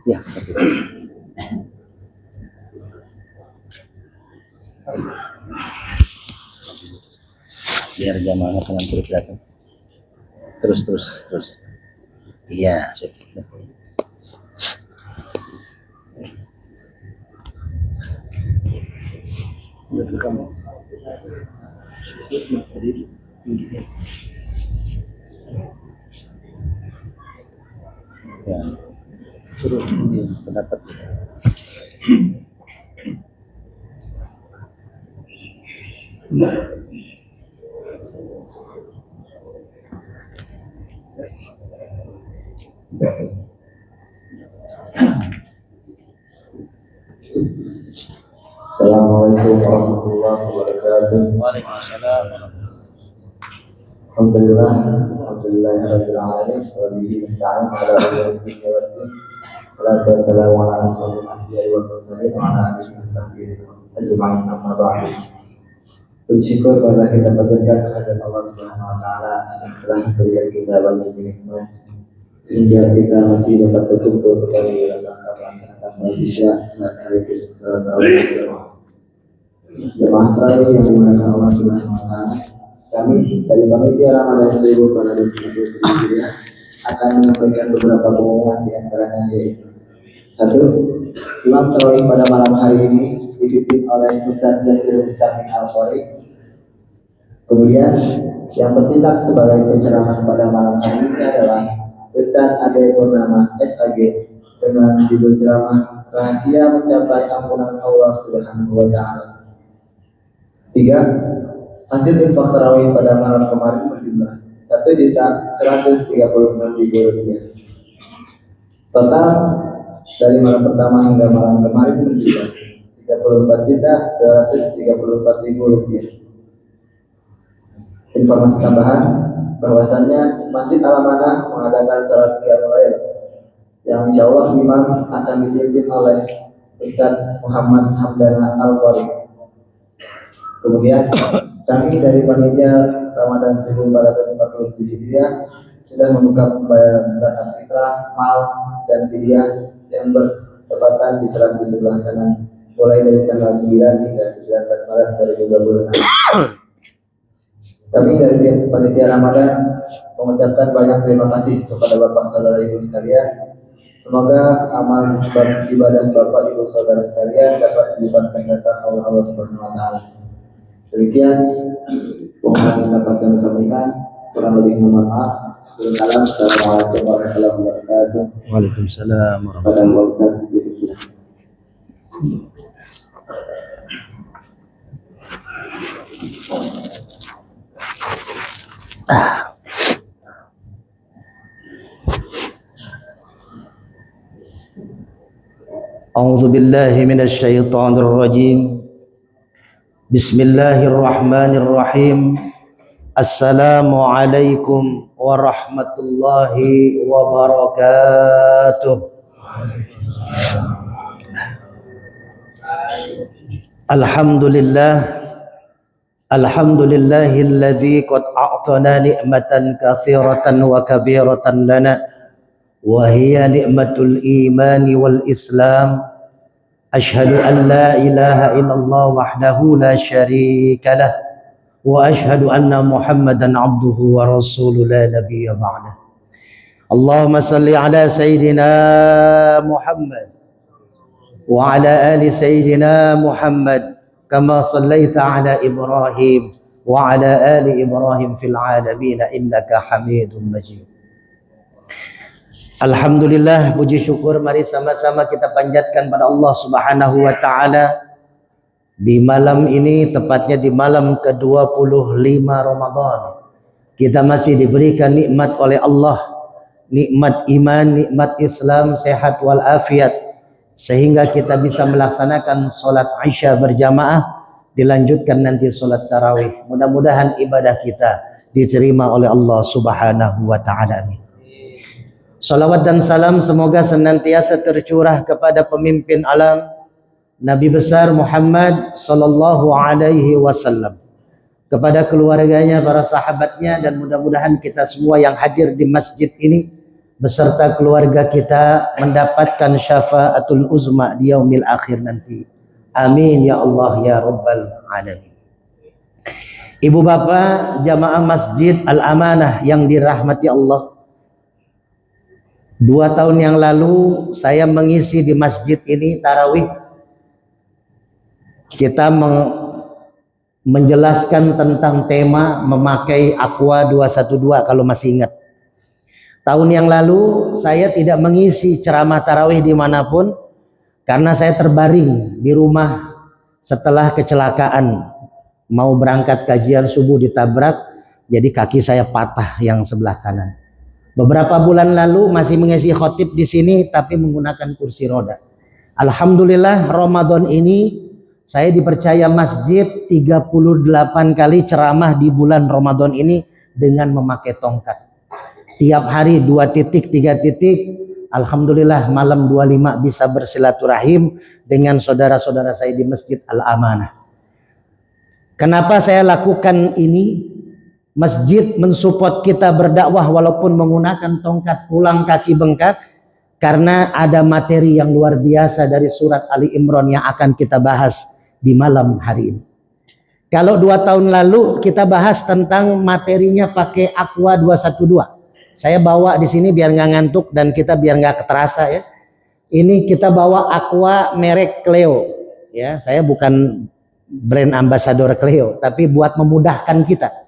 Ya. Biar jamaah dengan kelihatan. Terus. Iya, sip. Ya. Terus pendapat. Assalamualaikum warahmatullahi wabarakatuh. Waalaikumsalam. Alhamdulillahirabbil alamin wa bihi nasta'in ala umuri dunya waddin. Salatu wassalamu ala asyrofil anbiya'i wal mursalin wa ala alihi wa sahbihi ajma'in, amma ba'du. Bersyukur pada kita panjatkan kehadirat Allah Subhanahu wa taala yang telah memberikan kita banyak nikmat sehingga kita masih dapat berkumpul kembali dalam rangka melaksanakan salat Isya sekaligus salat tarawih. Jemaah tarawih yang dimuliakan Allah Subhanahu wa taala, kami dari panitia Ramadan 1443 akan menyampaikan beberapa pengumuman di antaranya yaitu: 1. Imam tarawih pada malam hari ini dipimpin oleh Ustaz Yasir Mustaqim Al-Qori. Kemudian yang bertindak sebagai penceramah pada malam hari ini adalah Ustaz Ade Purnama SAG dengan judul ceramah Rahasia Mencapai Ampunan Allah Subhanahu wa taala. 3. Hasil infak tarawih pada malam kemarin berjumlah Rp1.136.000. Total dari malam pertama hingga malam kemarin berjumlah Rp34.234.000. Informasi tambahan bahwasannya Masjid Al-Amanah mengadakan salat Qiyamul Lail yang insyaallah imam akan dipimpin oleh Ustaz Muhammad Hamdana Al-Qori. Kemudian kami dari panitia Ramadan 1447 Hijriah sudah membuka pembayaran zakat fitrah, mal dan fidyah yang bertepatan di sebelah kanan mulai dari tanggal 9 hingga 19 Maret 2026. Kami dari panitia Ramadan mengucapkan banyak terima kasih kepada Bapak Saudara Ibu sekalian. Semoga amal ibadah Bapak Ibu Saudara sekalian dapat dilipatkan datang Allah Subhanahu wa taala. Demikian pengumuman yang dapat kami sampaikan. Kurang lebih mohon maaf. Assalamualaikum warahmatullahi wabarakatuh. Waalaikumsalam warahmatullahi wabarakatuh. A'udzu billahi minasy syaithanir rajim. Bismillahirrahmanirrahim. Assalamualaikum warahmatullahi wabarakatuh. Alhamdulillahilladzi qad a'tana ni'matan katsiratan wa kabiratan lana wa hiya ni'matul imani wal islam. Ashhadu an la ilaha illallah wahdahu la syarika lah wa ashhadu anna Muhammadan abduhu wa rasuluhu la nabiyya ba'dah. Allahumma salli ala sayyidina Muhammad wa ala ali sayyidina Muhammad kama sallaita ala Ibrahim wa ala ali Ibrahim fil alamin innaka Hamidum Majid. Alhamdulillah, puji syukur mari sama-sama kita panjatkan pada Allah Subhanahu wa taala Di malam ini, tepatnya di malam ke-25 Ramadan, kita masih diberikan nikmat oleh Allah, nikmat iman, nikmat Islam, sehat walafiat, sehingga kita bisa melaksanakan sholat Isya berjamaah, dilanjutkan nanti sholat tarawih. Mudah-mudahan ibadah kita diterima oleh Allah Subhanahu wa ta'ala. Amin. Salawat dan salam semoga senantiasa tercurah kepada pemimpin alam, Nabi besar Muhammad sallallahu alaihi wasallam, kepada keluarganya, para sahabatnya, dan mudah-mudahan kita semua yang hadir di masjid ini beserta keluarga kita mendapatkan syafaatul uzma di yaumil akhir nanti. Amin ya Allah ya rabbal alamin. Ibu bapak jamaah Masjid Al-Amanah yang dirahmati Allah, 2 tahun yang lalu saya mengisi di masjid ini tarawih. Kita menjelaskan tentang tema memakai Aqua 212 kalau masih ingat. Tahun yang lalu saya tidak mengisi ceramah tarawih dimanapun karena saya terbaring di rumah setelah kecelakaan. Mau berangkat kajian subuh ditabrak, jadi kaki saya patah yang sebelah kanan. Beberapa bulan lalu masih mengisi khotib di sini tapi menggunakan kursi roda. Alhamdulillah Ramadan ini saya dipercaya masjid 38 kali ceramah di bulan Ramadan ini dengan memakai tongkat. Tiap hari 2 titik, 3 titik. Alhamdulillah malam 25 bisa bersilaturahim dengan saudara-saudara saya di Masjid Al-Amanah. Kenapa saya lakukan ini? Masjid mensupport kita berdakwah walaupun menggunakan tongkat, pulang kaki bengkak, karena ada materi yang luar biasa dari surat Ali Imran yang akan kita bahas di malam hari ini. Kalau 2 tahun lalu kita bahas tentang materinya pakai Aqua 212. Saya bawa di sini biar nggak ngantuk dan kita biar nggak terasa ya. Ini kita bawa Aqua merek Cleo. Ya, saya bukan brand ambassador Cleo, tapi buat memudahkan kita.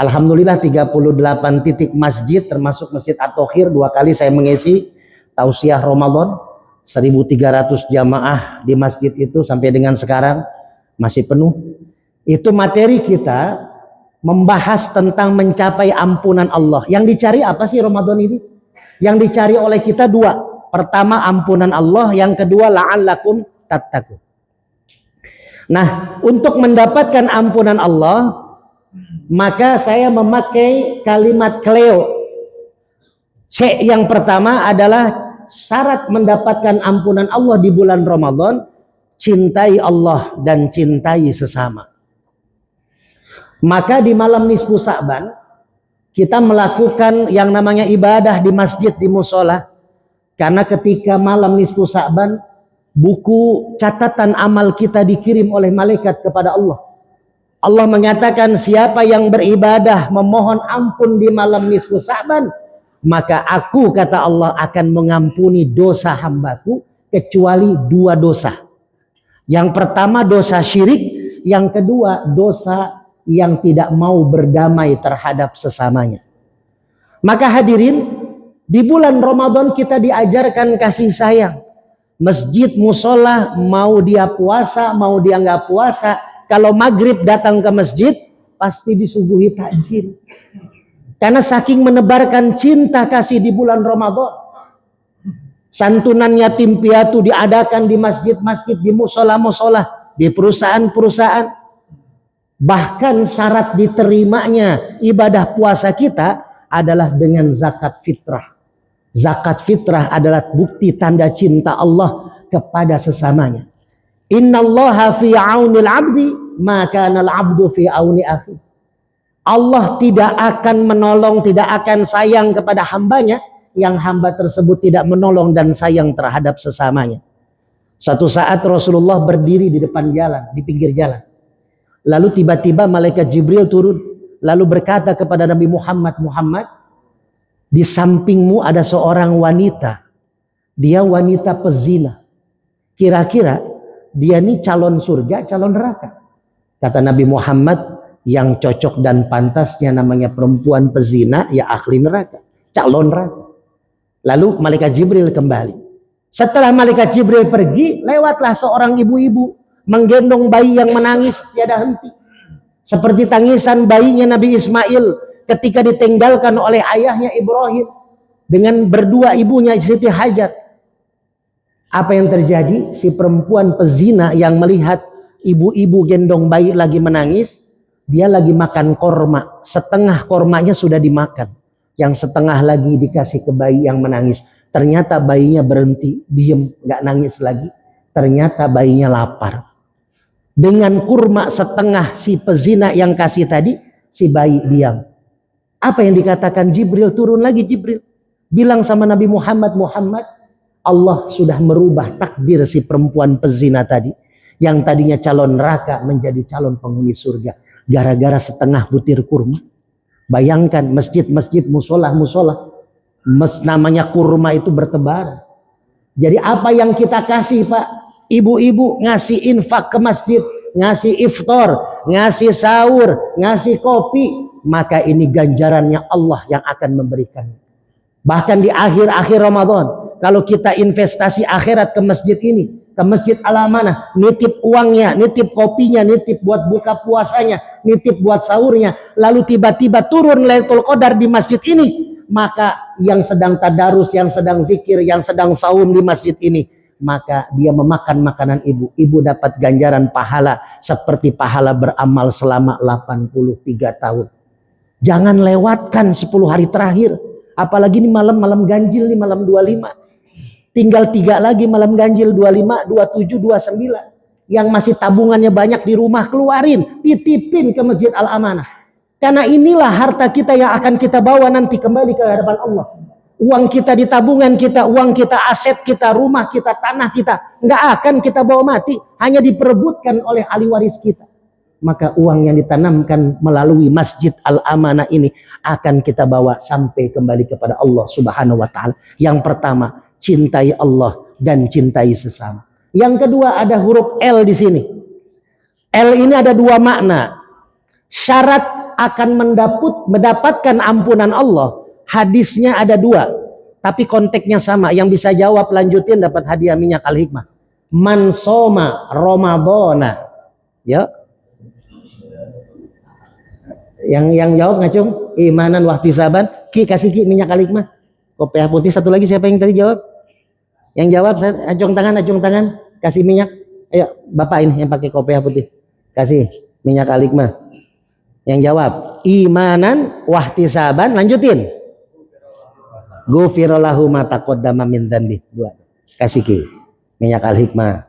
Alhamdulillah 38 titik masjid termasuk Masjid At-Thohir 2 kali saya mengisi tausiah Ramadan, 1.300 jamaah di masjid itu sampai dengan sekarang masih penuh. Itu materi kita membahas tentang mencapai ampunan Allah. Yang dicari apa sih Ramadan ini? Yang dicari oleh kita 2. Pertama ampunan Allah, yang kedua la'allakum tattaqun. Nah, untuk mendapatkan ampunan Allah, maka saya memakai kalimat Cleo. C yang pertama adalah syarat mendapatkan ampunan Allah di bulan Ramadan, cintai Allah dan cintai sesama. Maka di malam nisfu Sa'ban kita melakukan yang namanya ibadah di masjid, di musola. Karena ketika malam nisfu Sa'ban buku catatan amal kita dikirim oleh malaikat kepada Allah. Allah menyatakan siapa yang beribadah memohon ampun di malam nisfu Sa'ban, maka aku, kata Allah, akan mengampuni dosa hambaku kecuali 2 dosa. Yang pertama dosa syirik, yang kedua dosa yang tidak mau berdamai terhadap sesamanya. Maka hadirin, di bulan Ramadan kita diajarkan kasih sayang. Masjid, musola, mau dia puasa, mau dia nggak puasa, kalau maghrib datang ke masjid pasti disuguhi takjil. Karena saking menebarkan cinta kasih di bulan Ramadan. Santunan yatim piatu diadakan di masjid-masjid, di musola-musola, di perusahaan-perusahaan. Bahkan syarat diterimanya ibadah puasa kita adalah dengan zakat fitrah. Zakat fitrah adalah bukti tanda cinta Allah kepada sesamanya. Innallaha fi aunil abdi maka kanal abdu fi auni akhi. Allah tidak akan menolong, tidak akan sayang kepada hambanya yang hamba tersebut tidak menolong dan sayang terhadap sesamanya. Satu saat Rasulullah berdiri di depan jalan, di pinggir jalan. Lalu tiba-tiba malaikat Jibril turun, lalu berkata kepada Nabi Muhammad, Muhammad, di sampingmu ada seorang wanita. Dia wanita pezina. Kira-kira dia ini calon surga, calon neraka. Kata Nabi Muhammad, yang cocok dan pantasnya namanya perempuan pezina, ya ahli neraka, calon neraka. Lalu malaikat Jibril kembali. Setelah malaikat Jibril pergi, lewatlah seorang ibu-ibu menggendong bayi yang menangis tiada henti. Seperti tangisan bayinya Nabi Ismail ketika ditinggalkan oleh ayahnya Ibrahim dengan berdua ibunya Siti Hajar. Apa yang terjadi? Si perempuan pezina yang melihat ibu-ibu gendong bayi lagi menangis, dia lagi makan korma. Setengah kormanya sudah dimakan, yang setengah lagi dikasih ke bayi yang menangis. Ternyata bayinya berhenti, diem, gak nangis lagi. Ternyata bayinya lapar. Dengan kurma setengah si pezina yang kasih tadi, si bayi diam. Apa yang dikatakan Jibril? Turun lagi Jibril, bilang sama Nabi Muhammad, Muhammad, Allah sudah merubah takdir si perempuan pezina tadi, yang tadinya calon neraka menjadi calon penghuni surga, gara-gara setengah butir kurma. Bayangkan masjid-masjid, musola-musola, namanya kurma itu bertebar. Jadi apa yang kita kasih Pak, ibu-ibu ngasih infak ke masjid, ngasih iftar, ngasih sahur, ngasih kopi, maka ini ganjarannya Allah yang akan memberikan. Bahkan di akhir-akhir Ramadan, kalau kita investasi akhirat ke masjid ini, ke Masjid Al-Amanah, nitip uangnya, nitip kopinya, nitip buat buka puasanya, nitip buat sahurnya, lalu tiba-tiba turun Lailatul Qadar di masjid ini, maka yang sedang tadarus, yang sedang zikir, yang sedang saum di masjid ini, maka dia memakan makanan ibu. Ibu dapat ganjaran pahala seperti pahala beramal selama 83 tahun. Jangan lewatkan 10 hari terakhir. Apalagi ini malam-malam ganjil, nih malam 25. Tinggal 3 lagi malam ganjil, 25, 27, 29. Yang masih tabungannya banyak di rumah, keluarin, titipin ke Masjid Al-Amanah. Karena inilah harta kita yang akan kita bawa nanti kembali ke hadapan Allah. Uang kita di tabungan kita, uang kita, aset kita, rumah kita, tanah kita, nggak akan kita bawa mati, hanya diperebutkan oleh ahli waris kita. Maka uang yang ditanamkan melalui Masjid Al-Amanah ini akan kita bawa sampai kembali kepada Allah Subhanahu wa Ta'ala. Yang pertama, cintai Allah dan cintai sesama. Yang kedua, ada huruf L di sini. L ini ada 2 makna. Syarat akan mendapatkan ampunan Allah, hadisnya ada 2, tapi konteksnya sama. Yang bisa jawab lanjutin dapat hadiah minyak Al-Hikmah. Man soma Ramadhana. Ya. Yang jawab ngacung imanan wahtisaban. Ki kasih Ki minyak Al-Hikmah. Kopiah putih satu lagi, siapa yang tadi jawab? Yang jawab, saya acung tangan, kasih minyak. Ayo, Bapak ini yang pakai kopiah putih. Kasih minyak Al-Hikmah. Yang jawab imanan wahtisaban, lanjutin. Ghufira lahu ma taqaddama min dzanbi. 2. Kasih Ki minyak Al-Hikmah.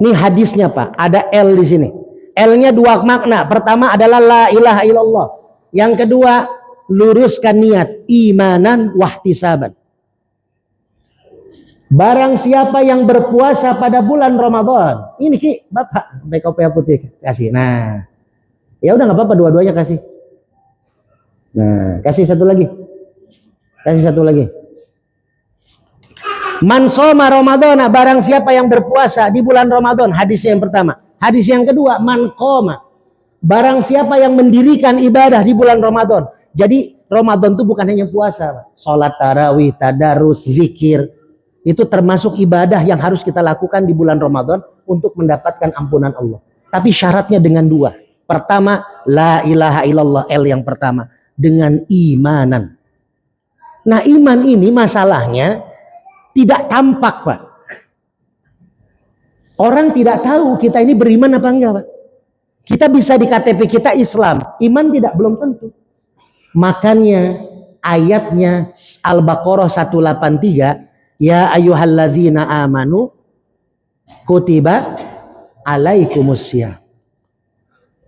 Ini hadisnya Pak, ada L di sini. L-nya 2 makna. Pertama adalah la ilaha illallah. Yang kedua, luruskan niat, imanan wahtisaban. Barang siapa yang berpuasa pada bulan Ramadan, ini Ki, Bapak, pakai kopiah putih kasih. Nah, ya udah nggak apa-apa, dua-duanya kasih. Nah, kasih satu lagi. Man shoma Ramadhana, barang siapa yang berpuasa di bulan Ramadan, hadis yang pertama. Hadis yang kedua, man qoma, barang siapa yang mendirikan ibadah di bulan Ramadan. Jadi Ramadan itu bukan hanya puasa, sholat tarawih, tadarus, zikir, itu termasuk ibadah yang harus kita lakukan di bulan Ramadan untuk mendapatkan ampunan Allah. Tapi syaratnya dengan 2. Pertama, la ilaha illallah, L yang pertama, dengan imanan. Nah, iman ini masalahnya tidak tampak, Pak. Orang tidak tahu kita ini beriman apa enggak, Pak. Kita bisa di KTP kita Islam, iman belum tentu. Makanya ayatnya Al-Baqarah 183, ya ayyuhalladzina amanu kutiba alaikumussyam.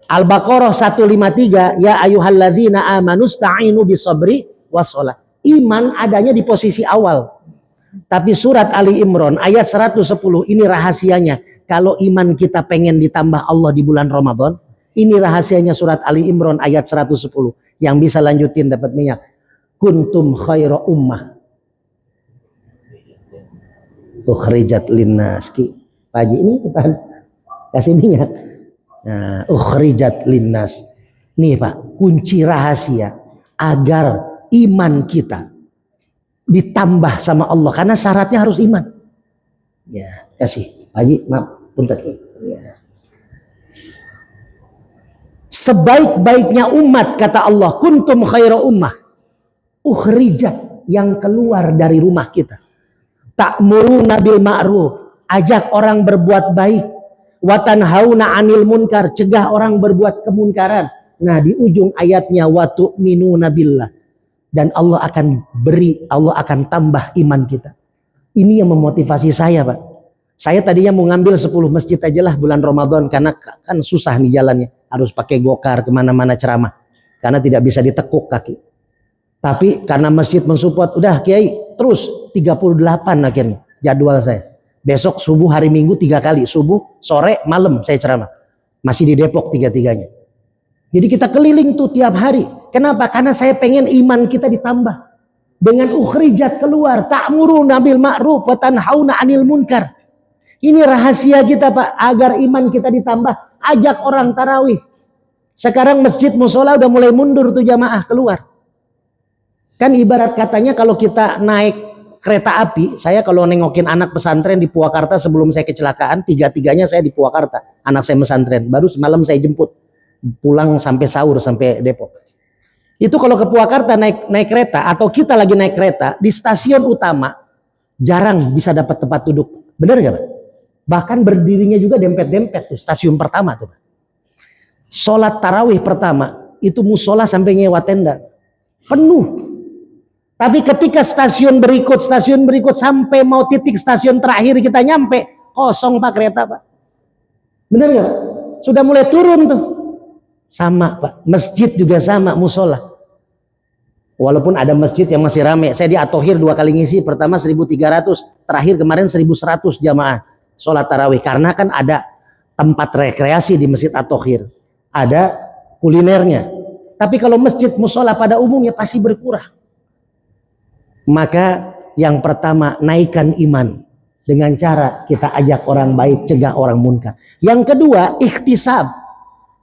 Al-Baqarah 153, ya ayyuhalladzina amanu sta'inu bisabri wassalah. Iman adanya di posisi awal. Tapi surat Ali Imran ayat 110, ini rahasianya. Kalau iman kita pengen ditambah Allah di bulan Ramadan, ini rahasianya surat Ali Imran ayat 110. Yang bisa lanjutin dapat minyak. Kuntum khaira ummah ukhrijat linnas. Pak Haji ini depan kasih minyak. Nah, ukhrijat linnas. Nih Pak, kunci rahasia agar iman kita ditambah sama Allah, karena syaratnya harus iman. Ya, kasih Pak Haji, maaf, Punten. Sebaik-baiknya umat kata Allah, kuntum khaira ummah ukhrijat, yang keluar dari rumah kita. Ta'muruna bil ma'ruf, ajak orang berbuat baik. Wa tanhauna 'anil munkar, cegah orang berbuat kemunkaran. Nah, di ujung ayatnya wa tu'minuna billah, dan Allah akan tambah iman kita. Ini yang memotivasi saya, Pak. Saya tadinya mau ngambil 10 masjid aja lah bulan Ramadan, karena kan susah nih jalannya. Harus pakai gokar kemana-mana ceramah. Karena tidak bisa ditekuk kaki. Tapi karena masjid mensupport, udah Kiai terus 38 akhirnya jadwal saya. Besok subuh hari Minggu 3 kali. Subuh, sore, malam saya ceramah. Masih di Depok 3-3-nya. Jadi kita keliling tuh tiap hari. Kenapa? Karena saya pengen iman kita ditambah. Dengan ukhrijat keluar. Ta'muruna bil ma'ruf wa tanhauna 'anil munkar. Ini rahasia kita, Pak, agar iman kita ditambah. Ajak orang tarawih. Sekarang masjid musola udah mulai mundur tuh jamaah keluar. Kan ibarat katanya kalau kita naik kereta api, saya kalau nengokin anak pesantren di Purwakarta sebelum saya kecelakaan, 3-3-nya saya di Purwakarta. Anak saya pesantren, baru semalam saya jemput. Pulang sampai sahur, sampai Depok. Itu kalau ke Purwakarta naik kereta, atau kita lagi naik kereta, di stasiun utama, jarang bisa dapat tempat duduk. Benar gak, Pak? Bahkan berdirinya juga dempet-dempet tuh, stasiun pertama tuh. Sholat tarawih pertama, itu musola sampai nyewa tenda. Penuh. Tapi ketika stasiun berikut sampai mau titik stasiun terakhir kita nyampe, kosong Pak kereta, Pak. Benar nggak? Sudah mulai turun tuh. Sama Pak, masjid juga sama, musola. Walaupun ada masjid yang masih rame. Saya di Atohir 2 kali ngisi, pertama 1.300, terakhir kemarin 1.100 jamaah sholat tarawih. Karena kan ada tempat rekreasi di Masjid Atohir, ada kulinernya. Tapi kalau masjid musola pada umumnya pasti berkurang. Maka yang pertama, naikkan iman dengan cara kita ajak orang baik, cegah orang munkar. Yang kedua, ikhtisab,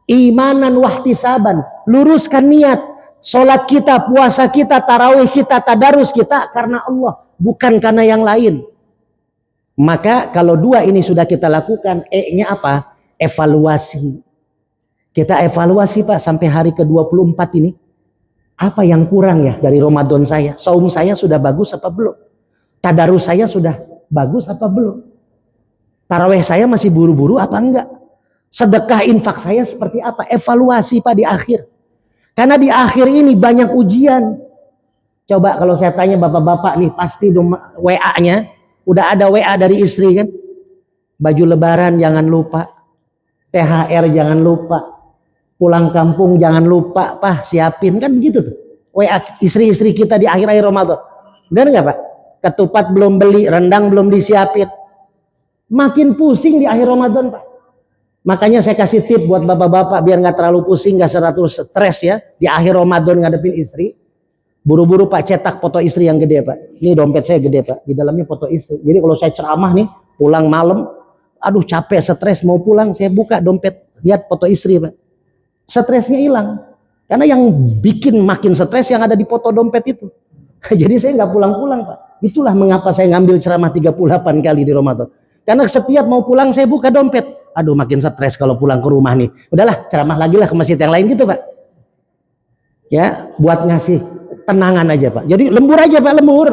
imanan wahtisaban, luruskan niat. Salat kita, puasa kita, tarawih kita, tadarus kita karena Allah, bukan karena yang lain. Maka kalau 2 ini sudah kita lakukan, E-nya apa? Evaluasi. Kita evaluasi, Pak, sampai hari ke-24 ini. Apa yang kurang ya dari Ramadan saya? Saum saya sudah bagus apa belum? Tadarus saya sudah bagus apa belum? Tarawih saya masih buru-buru apa enggak? Sedekah infak saya seperti apa? Evaluasi, Pak, di akhir. Karena di akhir ini banyak ujian. Coba kalau saya tanya bapak-bapak nih, pasti WA-nya udah ada WA dari istri kan? Baju lebaran jangan lupa. THR jangan lupa. Pulang kampung jangan lupa, Pak, siapin, kan begitu tuh. WA istri-istri kita di akhir-akhir Ramadan. Benar nggak, Pak? Ketupat belum beli, rendang belum disiapin. Makin pusing di akhir Ramadan, Pak. Makanya saya kasih tip buat bapak-bapak biar nggak terlalu pusing, nggak terlalu stres ya di akhir Ramadan ngadepin istri. Buru-buru, Pak, cetak foto istri yang gede, Pak. Ini dompet saya gede, Pak. Di dalamnya foto istri. Jadi kalau saya ceramah nih, pulang malam, aduh capek, stres, mau pulang, saya buka dompet, lihat foto istri, Pak. Stresnya hilang. Karena yang bikin makin stres yang ada di foto dompet itu. Jadi saya nggak pulang-pulang, Pak. Itulah mengapa saya ngambil ceramah 38 kali di Ramadan. Karena setiap mau pulang saya buka dompet. Aduh makin stres kalau pulang ke rumah nih. Udahlah ceramah lagi lah ke masjid yang lain gitu, Pak. Ya, buat ngasih tenangan aja, Pak. Jadi lembur aja, Pak, lembur.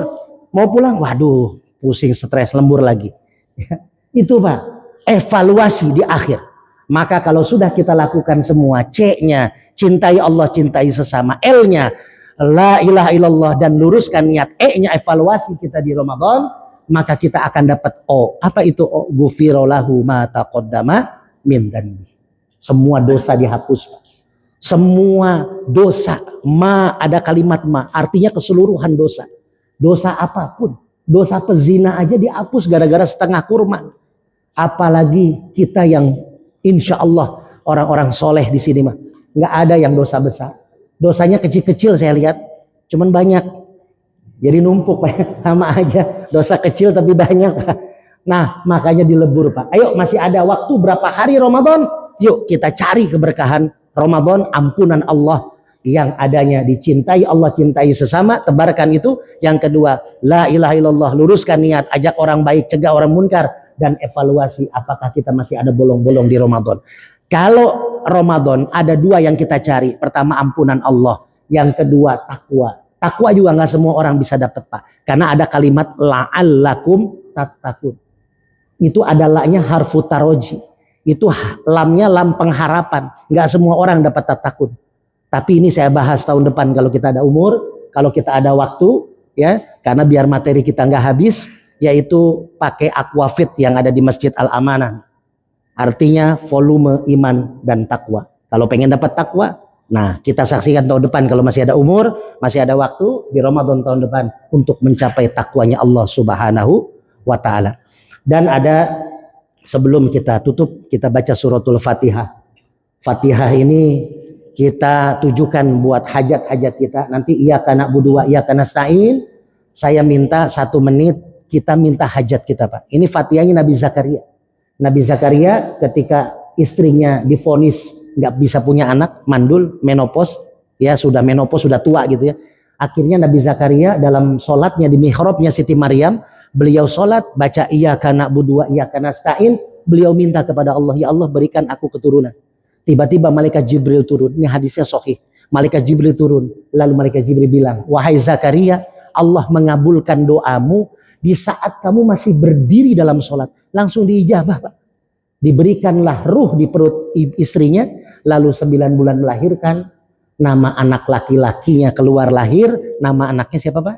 Mau pulang, waduh pusing, stres, lembur lagi. Ya, itu, Pak. Evaluasi di akhir. Maka kalau sudah kita lakukan semua, C-nya, cintai Allah, cintai sesama. L-nya, la ilaha illallah, dan luruskan niat. E-nya, evaluasi kita di Ramadan. Maka kita akan dapat O. Apa itu O? Ghufira lahu ma taqaddama min dhanbi. Semua dosa dihapus. Semua dosa. Ma, ada kalimat ma. Artinya keseluruhan dosa. Dosa apapun. Dosa pezina aja dihapus gara-gara setengah kurma. Apalagi kita yang insya Allah orang-orang soleh di sini mah nggak ada yang dosa besar. Dosanya kecil-kecil saya lihat, cuman banyak. Jadi numpuk, Pak. Sama aja dosa kecil tapi banyak, Pak. Nah makanya dilebur, Pak. Ayo masih ada waktu berapa hari Ramadan? Yuk kita cari keberkahan Ramadan, ampunan Allah yang adanya dicintai Allah, cintai sesama, tebarkan itu. Yang kedua, la ilaha illallah, luruskan niat, ajak orang baik, cegah orang munkar. dan evaluasi apakah kita masih ada bolong-bolong di Ramadan. Kalau Ramadan ada dua yang kita cari. Pertama ampunan Allah. Yang kedua takwa. Takwa juga nggak semua orang bisa dapat Pak. Karena ada kalimat la'allakum tattaqun. Itu ada la-nya harfu taroji. Itu lamnya lam pengharapan. Nggak semua orang dapat tatakun. Tapi ini saya bahas tahun depan kalau kita ada umur, kalau kita ada waktu, ya, karena biar materi kita nggak habis, yaitu pakai aquafit yang ada di Masjid Al-Amanah. Artinya volume iman dan takwa. Kalau pengen dapat takwa, nah kita saksikan tahun depan kalau masih ada umur, masih ada waktu di Ramadan tahun depan untuk mencapai takwanya Allah Subhanahu wa taala. Dan ada sebelum kita tutup, kita baca suratul Fatihah. Fatihah ini kita tujukan buat hajat-hajat kita. Nanti iyyaka na'budu wa iyyaka nasta'in. Saya minta 1 menit kita minta hajat kita Pak. Ini Fatihahnya Nabi Zakaria. Nabi Zakaria ketika istrinya divonis nggak bisa punya anak, mandul, menopause, ya sudah menopause, sudah tua gitu ya. Akhirnya Nabi Zakaria dalam sholatnya di mihrabnya Siti Maryam, beliau sholat baca iyyaka na'budu wa iyyaka nasta'in. Beliau minta kepada Allah, ya Allah berikan aku keturunan. Tiba-tiba malaikat Jibril turun. Ini hadisnya sahih. Malaikat Jibril turun. Lalu malaikat Jibril bilang, wahai Zakaria, Allah mengabulkan doamu di saat kamu masih berdiri dalam sholat. Langsung diijabah Pak. Diberikanlah ruh di perut istrinya. Lalu 9 bulan melahirkan. Nama anak laki-lakinya keluar lahir. Nama anaknya siapa Pak?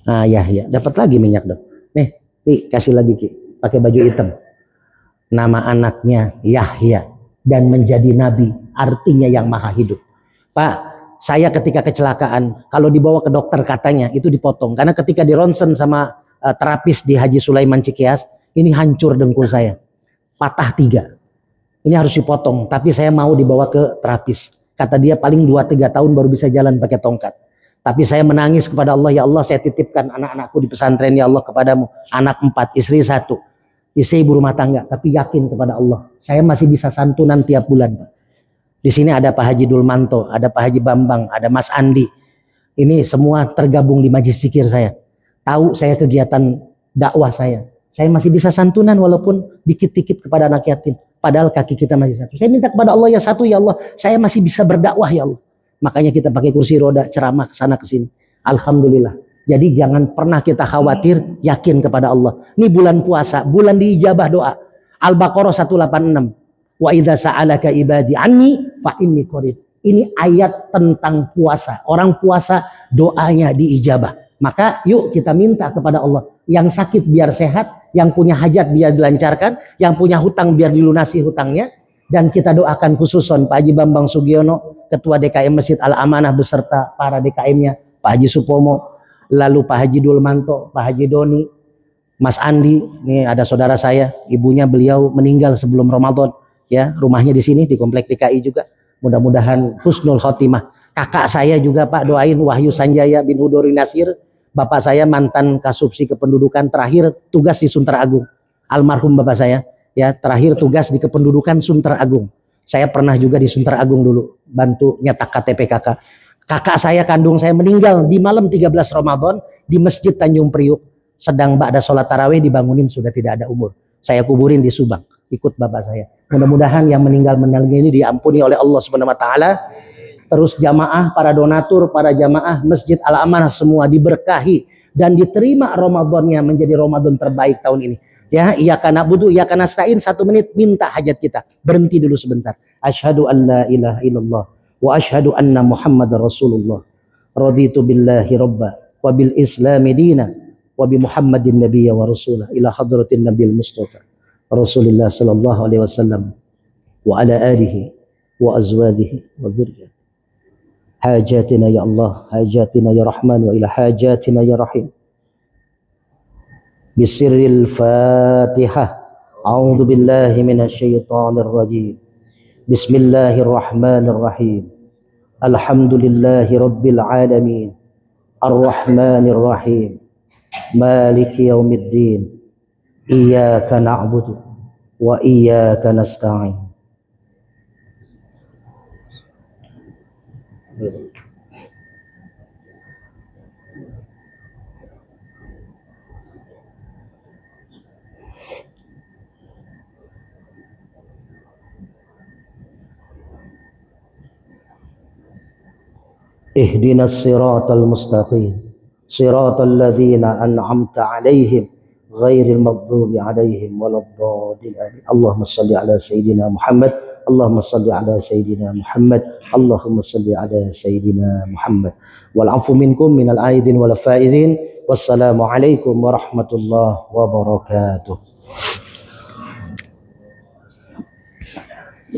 Ah ya, dapat lagi minyak dong. Nih, kasih lagi Ki. Pakai baju hitam. Nama anaknya Yahya. Dan menjadi nabi, artinya yang maha hidup. Pak, saya ketika kecelakaan, kalau dibawa ke dokter katanya itu dipotong. Karena ketika di ronsen sama terapis di Haji Sulaiman Cikeas, ini hancur dengkul saya. Patah 3. Ini harus dipotong, tapi saya mau dibawa ke terapis. Kata dia paling 2-3 tahun baru bisa jalan pakai tongkat. Tapi saya menangis kepada Allah, ya Allah saya titipkan anak-anakku di pesantren ya Allah kepadamu. Anak 4, istri 1. Istri ibu rumah tangga, tapi yakin kepada Allah. Saya masih bisa santunan tiap bulan, Pak. Di sini ada Pak Haji Dulmanto, ada Pak Haji Bambang, ada Mas Andi. Ini semua tergabung di Majlis Zikir saya. Tahu saya kegiatan dakwah saya. Saya masih bisa santunan walaupun dikit-dikit kepada anak yatim. Padahal kaki kita masih satu. Saya minta kepada Allah ya satu ya Allah. Saya masih bisa berdakwah ya Allah. Makanya kita pakai kursi roda ceramah ke sana ke sini. Alhamdulillah. Jadi jangan pernah kita khawatir, yakin kepada Allah. Ini bulan puasa, bulan diijabah doa. Al-Baqarah 186. Wa idza sa'alaka ibadi anni fa inni qarib. Ini ayat tentang puasa. Orang puasa doanya diijabah. Maka yuk kita minta kepada Allah. Yang sakit biar sehat, yang punya hajat biar dilancarkan, yang punya hutang biar dilunasi hutangnya. Dan kita doakan khususon Pak Haji Bambang Sugiono, Ketua DKM Masjid Al-Amanah beserta para DKM-nya, Pak Haji Supomo, lalu Pak Haji Dulmanto, Pak Haji Doni, Mas Andi, ini ada saudara saya, ibunya beliau meninggal sebelum Ramadan, ya rumahnya di sini di Komplek DKI juga. Mudah-mudahan husnul khotimah. Kakak saya juga Pak doain Wahyu Sanjaya bin Hudori Nasir, bapak saya mantan Kasubsi Kependudukan, terakhir tugas di Sunter Agung. Almarhum bapak saya, ya terakhir tugas di Kependudukan Sunter Agung. Saya pernah juga di Sunter Agung dulu bantu nyetak KTP kakak. Kakak saya kandung saya meninggal di malam 13 Ramadan di Masjid Tanjung Priuk. Sedang ba'da sholat tarawih dibangunin sudah tidak ada umur. Saya kuburin di Subang, ikut bapak saya. Mudah-mudahan yang meninggal ini diampuni oleh Allah Subhanahu wa taala. Terus jamaah, para donatur, para jamaah Masjid Al-Amanah semua diberkahi dan diterima Ramadannya menjadi Ramadan terbaik tahun ini. Ya, iyyaka na'budu iyyaka nasta'in 1 menit minta hajat kita. Berhenti dulu sebentar. Asyhadu an la ilaha illallah wa asyhadu anna Muhammadar Rasulullah. Raditu billahi rabba wa bil islami dina wa bi Muhammadin nabiyya wa rasulah ila hadratin Nabil Mustafa Rasulullah sallallahu alaihi wasallam wa ala alihi wa azwajihi wa dzurriyyatihi. Hajatina ya Allah, hajatina ya Rahman wa ila hajatina ya Rahim. Bisirril Fatihah. A'udzu billahi minasyaitonir rajim. Bismillahirrahmanirrahim. Alhamdulillahi rabbil alamin. Ar-Rahmanir Rahim. Maliki yaumiddin. Iyyaka na'budu wa iyyaka nasta'in. ihdinas siratal mustaqim siratal ladzina an'amta 'alaihim ghairil maghdubi 'alaihim waladdallin. Allahumma shalli ala sayidina Muhammad, Allahumma shalli ala sayidina Muhammad, Allahumma shalli ala sayidina Muhammad. Wal 'afu minkum minal aidin wal faizin. Wassalamu alaikum warahmatullahi wabarakatuh.